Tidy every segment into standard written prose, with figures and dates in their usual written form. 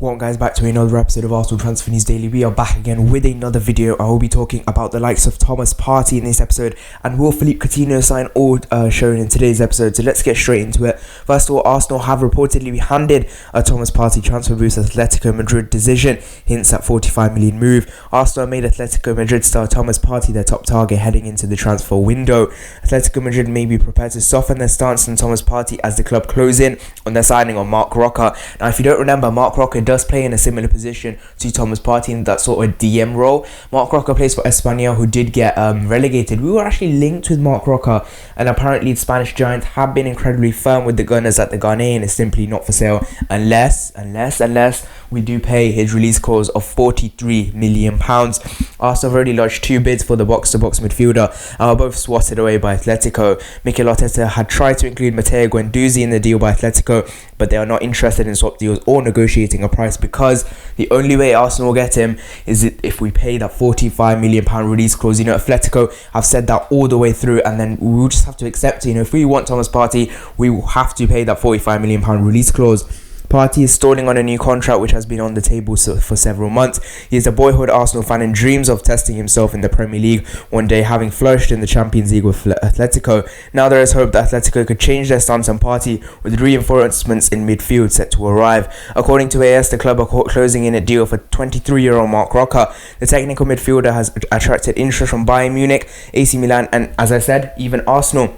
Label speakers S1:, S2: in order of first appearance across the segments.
S1: Welcome guys back to another episode of Arsenal Transfer News Daily. We are back again with another video. I will be talking about the likes of Thomas Partey in this episode, and will Philippe Coutinho sign, all shown in today's episode. So let's get straight into it. First of all, Arsenal have reportedly handed a Thomas Partey transfer boost Atletico Madrid decision, hints at 45 million move. Arsenal made Atletico Madrid star Thomas Partey their top target heading into the transfer window. Atletico Madrid may be prepared to soften their stance on Thomas Partey as the club close in on their signing on Marc Roca. Now, if you don't remember, Marc Roca does play in a similar position to Thomas Partey in that sort of DM role. Marc Roca plays for Espanyol, who did get relegated. We were actually linked with Marc Roca, and apparently the Spanish giants have been incredibly firm with the Gunners that the Ghanaian is simply not for sale unless we do pay his release clause of £43 million. Arsenal have already lodged two bids for the box-to-box midfielder, and were both swatted away by Atletico. Mikel Arteta had tried to include Matteo Guendouzi in the deal by Atletico, but they are not interested in swap deals or negotiating a price, because the only way Arsenal will get him is if we pay that £45 million release clause. You know, Atletico have said that all the way through, and then we will just have to accept it. You know, if we want Thomas Partey, we will have to pay that £45 million release clause. Partey is stalling on a new contract which has been on the table for several months. He is a boyhood Arsenal fan and dreams of testing himself in the Premier League one day, having flourished in the Champions League with Atletico. Now there is hope that Atletico could change their stance on Partey, with reinforcements in midfield set to arrive. According to AS, the club are closing in a deal for 23-year-old Marc Roca. The technical midfielder has attracted interest from Bayern Munich, AC Milan, and, as I said, even Arsenal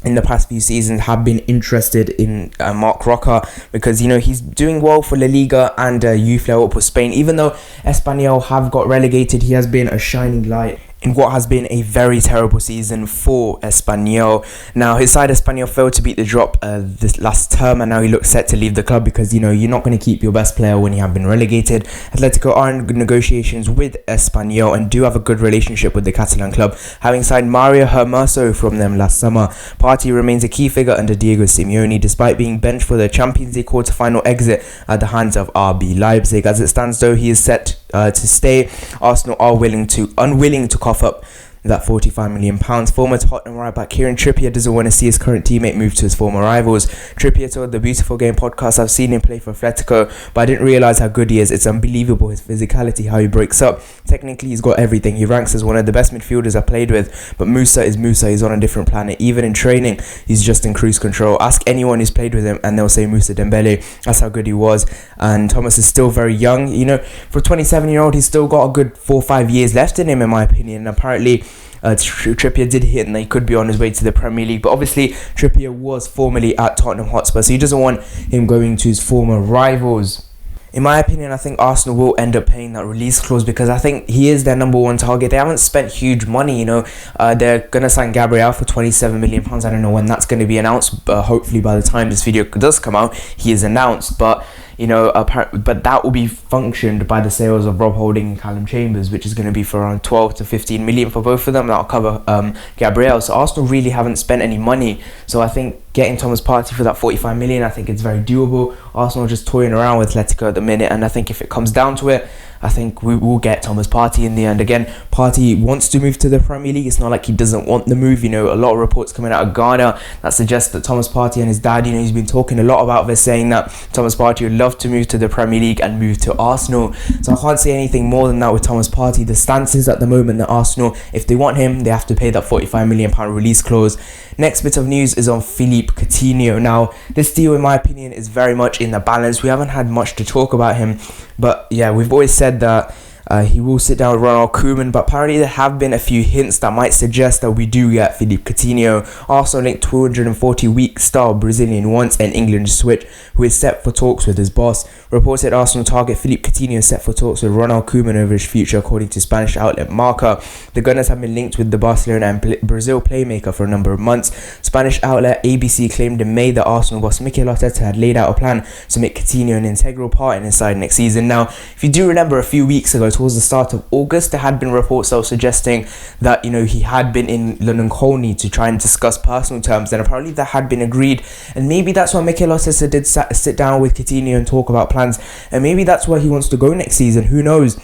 S1: in the past few seasons have been interested in Marc Roca, because, you know, he's doing well for La Liga and youth level for Spain. Even though Espanyol have got relegated, he has been a shining light in what has been a very terrible season for Espanyol. Now, his side Espanyol failed to beat the drop this last term, and now he looks set to leave the club because, you know, you're not going to keep your best player when you have been relegated. Atletico are in negotiations with Espanyol and do have a good relationship with the Catalan club, having signed Mario Hermoso from them last summer. Partey remains a key figure under Diego Simeone, despite being benched for the Champions League quarter-final exit at the hands of RB Leipzig. As it stands, though, he is set to stay. Arsenal are unwilling to cough up that £45 million. Former Tottenham right back Kieran Trippier doesn't want to see his current teammate move to his former rivals. Trippier told the Beautiful Game podcast, "I've seen him play for Atletico, but I didn't realise how good he is. It's unbelievable, his physicality, how he breaks up. Technically, he's got everything. He ranks as one of the best midfielders I've played with, but Musa is Musa. He's on a different planet. Even in training, he's just in cruise control. Ask anyone who's played with him and they'll say Musa Dembele. That's how good he was." And Thomas is still very young. You know, for a 27-year-old, he's still got a good 4 or 5 years left in him, in my opinion. And apparently, Trippier did hit and he could be on his way to the Premier League, but obviously Trippier was formerly at Tottenham Hotspur, so he doesn't want him going to his former rivals. In my opinion, I think Arsenal will end up paying that release clause, because I think he is their number one target. They haven't spent huge money, you know. They're going to sign Gabriel for £27 million. I don't know when that's going to be announced, but hopefully by the time this video does come out, he is announced. But, you know, but that will be functioned by the sales of Rob Holding and Callum Chambers, which is going to be for around 12 to 15 million for both of them. That'll cover Gabriel. So Arsenal really haven't spent any money. So I think getting Thomas Partey for that 45 million, I think it's very doable. Arsenal are just toying around with Atletico at the minute, and I think if it comes down to it, I think we will get Thomas Partey in the end. Again, Partey wants to move to the Premier League. It's not like he doesn't want the move. You know, a lot of reports coming out of Ghana that suggest that Thomas Partey and his dad, you know, he's been talking a lot about this, saying that Thomas Partey would love to move to the Premier League and move to Arsenal. So I can't say anything more than that with Thomas Partey. The stance is at the moment that Arsenal, if they want him, they have to pay that £45 million release clause. Next bit of news is on Philippe Coutinho. Now, this deal, in my opinion, is very much in the balance. We haven't had much to talk about him, but yeah, we've always said that he will sit down with Ronald Koeman, but apparently there have been a few hints that might suggest that we do get Philippe Coutinho. Arsenal linked 240-week star Brazilian once an England switch, who is set for talks with his boss. Reported Arsenal target Philippe Coutinho set for talks with Ronald Koeman over his future, according to Spanish outlet Marca. The Gunners have been linked with the Barcelona and Brazil playmaker for a number of months. Spanish outlet ABC claimed in May that Arsenal boss Mikel Arteta had laid out a plan to make Coutinho an integral part in his side next season. Now, if you do remember, a few weeks ago, towards the start of August, there had been reports that were suggesting that, you know, he had been in London Colney to try and discuss personal terms, and apparently that had been agreed, and maybe that's why Mikel Arteta did sit down with Coutinho and talk about plans, and maybe that's where he wants to go next season. Who knows?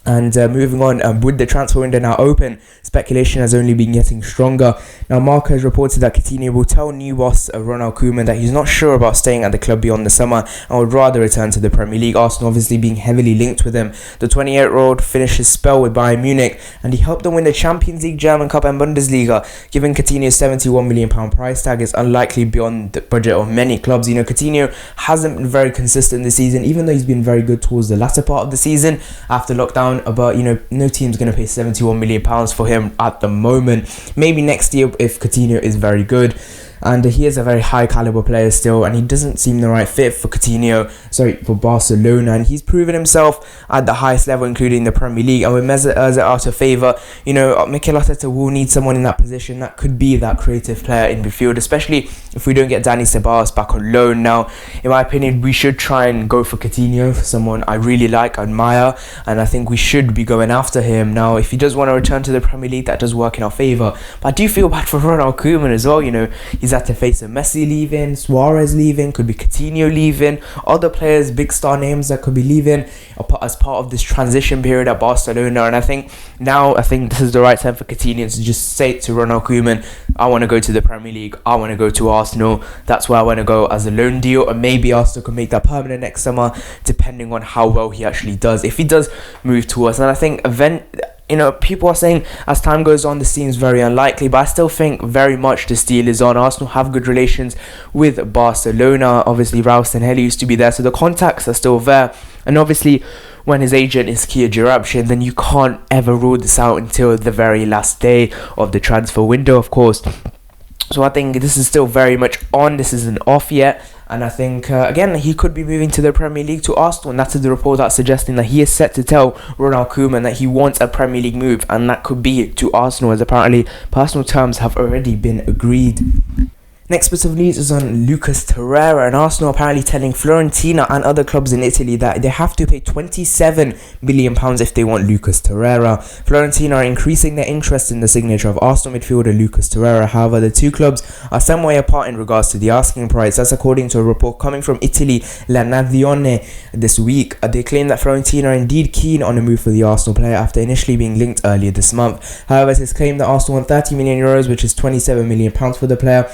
S1: And moving on, with the transfer window now open, speculation has only been getting stronger. Now, Marca has reported that Coutinho will tell new boss Ronald Koeman that he's not sure about staying at the club beyond the summer and would rather return to the Premier League. Arsenal obviously being heavily linked with him. The 28-year-old finished his spell with Bayern Munich and he helped them win the Champions League, German Cup and Bundesliga. Given Coutinho's £71 million price tag is unlikely beyond the budget of many clubs. You know, Coutinho hasn't been very consistent this season, even though he's been very good towards the latter part of the season after lockdown. But you know, no team's going to pay £71 million for him at the moment. Maybe next year if Coutinho is very good. And he is a very high caliber player still, and he doesn't seem the right fit for for Barcelona, and he's proven himself at the highest level, including the Premier League. And with Mesut Ozil out of favour, you know, Mikel Arteta will need someone in that position that could be that creative player in midfield, especially if we don't get Dani Ceballos back on loan. Now, in my opinion, we should try and go for Coutinho, someone I really like, admire, and I think we should be going after him. Now, if he does want to return to the Premier League, that does work in our favour. But I do feel bad for Ronald Koeman as well. You know, he's had to face a Messi leaving, Suarez leaving, could be Coutinho leaving, other players, big star names that could be leaving as part of this transition period at Barcelona. And I think this is the right time for Coutinho to just say to Ronald Koeman, I want to go to the Premier League, I want to go to Arsenal, that's where I want to go as a loan deal, and maybe Arsenal can make that permanent next summer depending on how well he actually does, if he does move to us. And I think you know, people are saying as time goes on, this seems very unlikely, but I still think very much this deal is on. Arsenal have good relations with Barcelona. Obviously, Raul Sanheli used to be there, so the contacts are still there. And obviously, when his agent is Kia Jarabshin, then you can't ever rule this out until the very last day of the transfer window, of course. So I think this is still very much on. This isn't off yet. And I think, again, he could be moving to the Premier League to Arsenal. And that's the report that's suggesting that he is set to tell Ronald Koeman that he wants a Premier League move. And that could be to Arsenal, as apparently personal terms have already been agreed. Next bit of news is on Lucas Torreira, and Arsenal apparently telling Fiorentina and other clubs in Italy that they have to pay £27 million if they want Lucas Torreira. Fiorentina are increasing their interest in the signature of Arsenal midfielder Lucas Torreira. However, the two clubs are some way apart in regards to the asking price. That's according to a report coming from Italy, La Nazione, this week. They claim that Fiorentina are indeed keen on a move for the Arsenal player after initially being linked earlier this month. However, it is claimed that Arsenal want €30 million, which is £27 million for the player,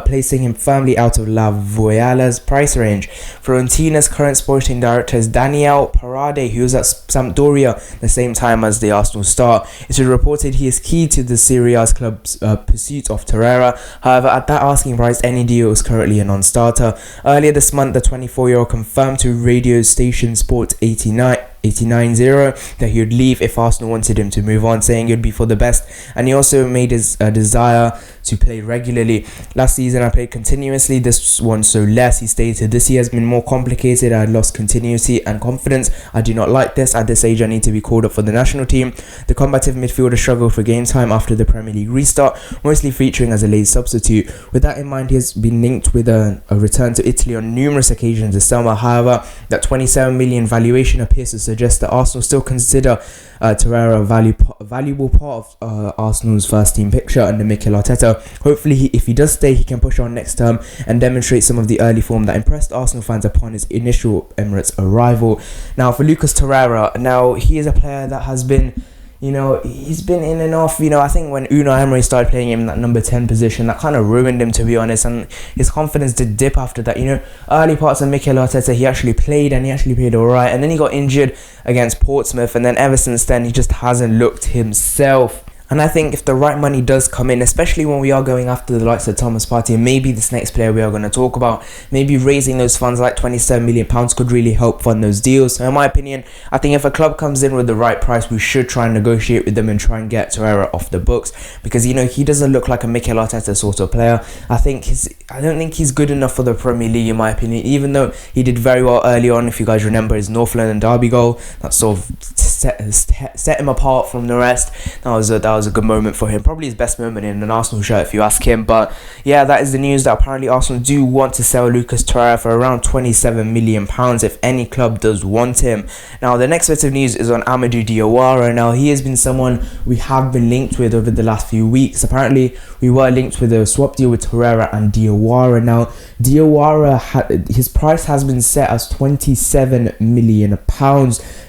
S1: placing him firmly out of La Voiala's price range. Fiorentina's current sporting director is Daniel Parade, who was at Sampdoria the same time as the Arsenal star. It is reported he is key to the Serie A's club's pursuit of Torreira. However, at that asking price, any deal is currently a non-starter. Earlier this month, the 24-year-old confirmed to radio station Sport 89.0 that he would leave if Arsenal wanted him to move on, saying it would be for the best. And he also made his desire to play regularly. Last season I played continuously, this one so less. He stated, this year has been more complicated, I had lost continuity and confidence. I do not like this. At this age I need to be called up for the national team. The combative midfielder struggled for game time after the Premier League restart, mostly featuring as a late substitute. With that in mind, he has been linked with a return to Italy on numerous occasions this summer. However, that 27 million valuation appears to suggest that Arsenal still consider Torreira a valuable part of Arsenal's first team picture under Mikel Arteta. Hopefully, if he does stay, he can push on next term and demonstrate some of the early form that impressed Arsenal fans upon his initial Emirates arrival. Now, for Lucas Torreira, now he is a player that has been, you know, he's been in and off. You know, I think when Unai Emery started playing him in that number 10 position, that kind of ruined him, to be honest, and his confidence did dip after that. You know, early parts of Mikel Arteta, he actually played alright, and then he got injured against Portsmouth, and then ever since then he just hasn't looked himself. And I think if the right money does come in, especially when we are going after the likes of Thomas Partey, and maybe this next player we are going to talk about, maybe raising those funds like £27 million could really help fund those deals. So in my opinion, I think if a club comes in with the right price, we should try and negotiate with them and try and get Torreira off the books, because, you know, he doesn't look like a Mikel Arteta sort of player. I don't think he's good enough for the Premier League, in my opinion, even though he did very well early on. If you guys remember his North London derby goal, that sort of set him apart from the rest. That was a good moment for him, probably his best moment in an Arsenal shirt if you ask him. But yeah, that is the news, that apparently Arsenal do want to sell Lucas Torreira for around £27 million if any club does want him. Now, the next bit of news is on Amadou Diawara. Now, he has been someone we have been linked with over the last few weeks. Apparently, we were linked with a swap deal with Torreira and Diawara. Now, Diawara, his price has been set as £27 million.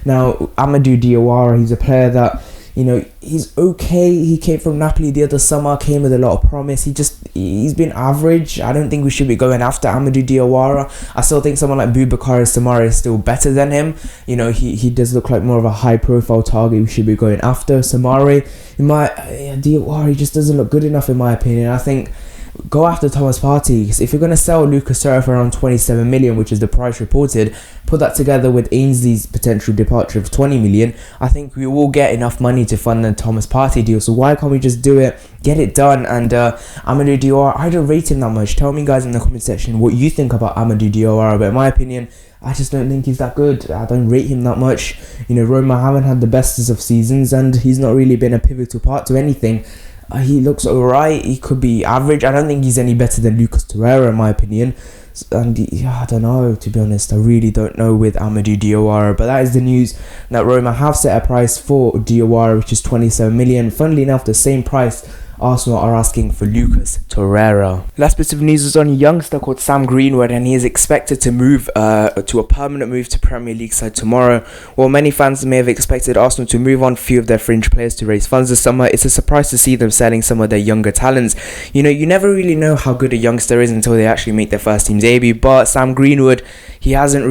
S1: Now, Amadou Diawara, he's a player that, you know, he's okay. He came from Napoli the other summer, came with a lot of promise. He's been average. I don't think we should be going after Amadou Diawara. I still think someone like Boubakary Samara is still better than him. You know, he does look like more of a high profile target we should be going after. Samara, Diawara, he just doesn't look good enough in my opinion. I think go after Thomas Partey. If you're going to sell Lucas Torreira for around 27 million, which is the price reported, put that together with Ainsley's potential departure of 20 million, I think we will get enough money to fund the Thomas Partey deal. So why can't we just do it, get it done? And Amadou Diawara, I don't rate him that much. Tell me guys in the comment section what you think about Amadou Diawara, but in my opinion, I just don't think he's that good. I don't rate him that much. You know, Roma haven't had the bestest of seasons, and he's not really been a pivotal part to anything. He looks alright. He could be average. I don't think he's any better than Lucas Torreira in my opinion. And I don't know, to be honest. I really don't know with Amadou Diawara. But that is the news that Roma have set a price for Diawara, which is 27 million. Funnily enough, the same price Arsenal are asking for Lucas Torreira. Last bit of news is on a youngster called Sam Greenwood, and he is expected to move to a permanent move to Premier League side tomorrow. While many fans may have expected Arsenal to move on a few of their fringe players to raise funds this summer, it's a surprise to see them selling some of their younger talents. You know, you never really know how good a youngster is until they actually make their first team debut. But Sam Greenwood, he hasn't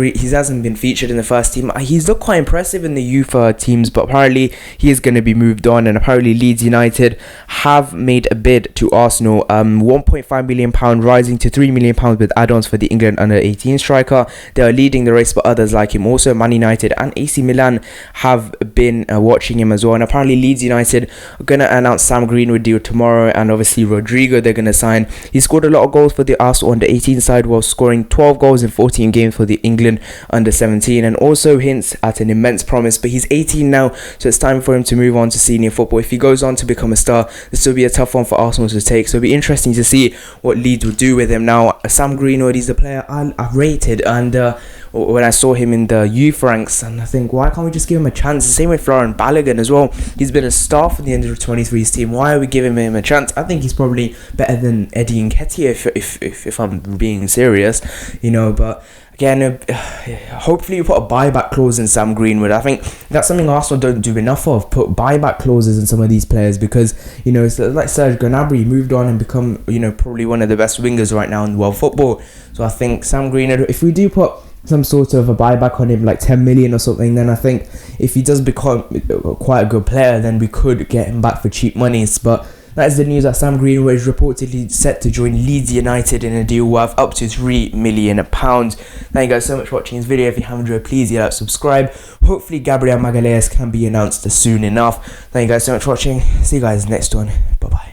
S1: been featured in the first team. He's looked quite impressive in the youth teams, but apparently he is going to be moved on, and apparently Leeds United have made a bid to Arsenal, £1.5 million rising to £3 million with add-ons for the England under-18 striker. They are leading the race, but others like him also. Man United and AC Milan have been watching him as well, and apparently Leeds United are going to announce Sam Greenwood deal tomorrow, and obviously Rodrigo they're going to sign. He scored a lot of goals for the Arsenal under-18 side while scoring 12 goals in 14 games for the England under-17, and also hints at an immense promise. But he's 18 now, so it's time for him to move on to senior football. If he goes on to become a star, this will be a tough one for Arsenal to take, so it'll be interesting to see what Leeds will do with him. Now Sam Greenwood, he's a player I rated, and when I saw him in the youth ranks, and I think, why can't we just give him a chance? The same with Florian Balogun as well. He's been a star for the under-23s team. Why are we giving him a chance? I think he's probably better than Eddie Nketiah if I'm being serious, you know. But again, hopefully you put a buyback clause in Sam Greenwood. I think that's something Arsenal don't do enough of. Put buyback clauses in some of these players, because, you know, it's like Serge Gnabry moved on and become, you know, probably one of the best wingers right now in world football. So I think Sam Greenwood, if we do put some sort of a buyback on him, like 10 million or something, then I think if he does become quite a good player, then we could get him back for cheap monies. But that is the news that Sam Greenwood is reportedly set to join Leeds United in a deal worth up to £3 million. Thank you guys so much for watching this video. If you haven't enjoyed, please subscribe. Hopefully Gabriel Magalhaes can be announced soon enough. Thank you guys so much for watching. See you guys next one. Bye bye.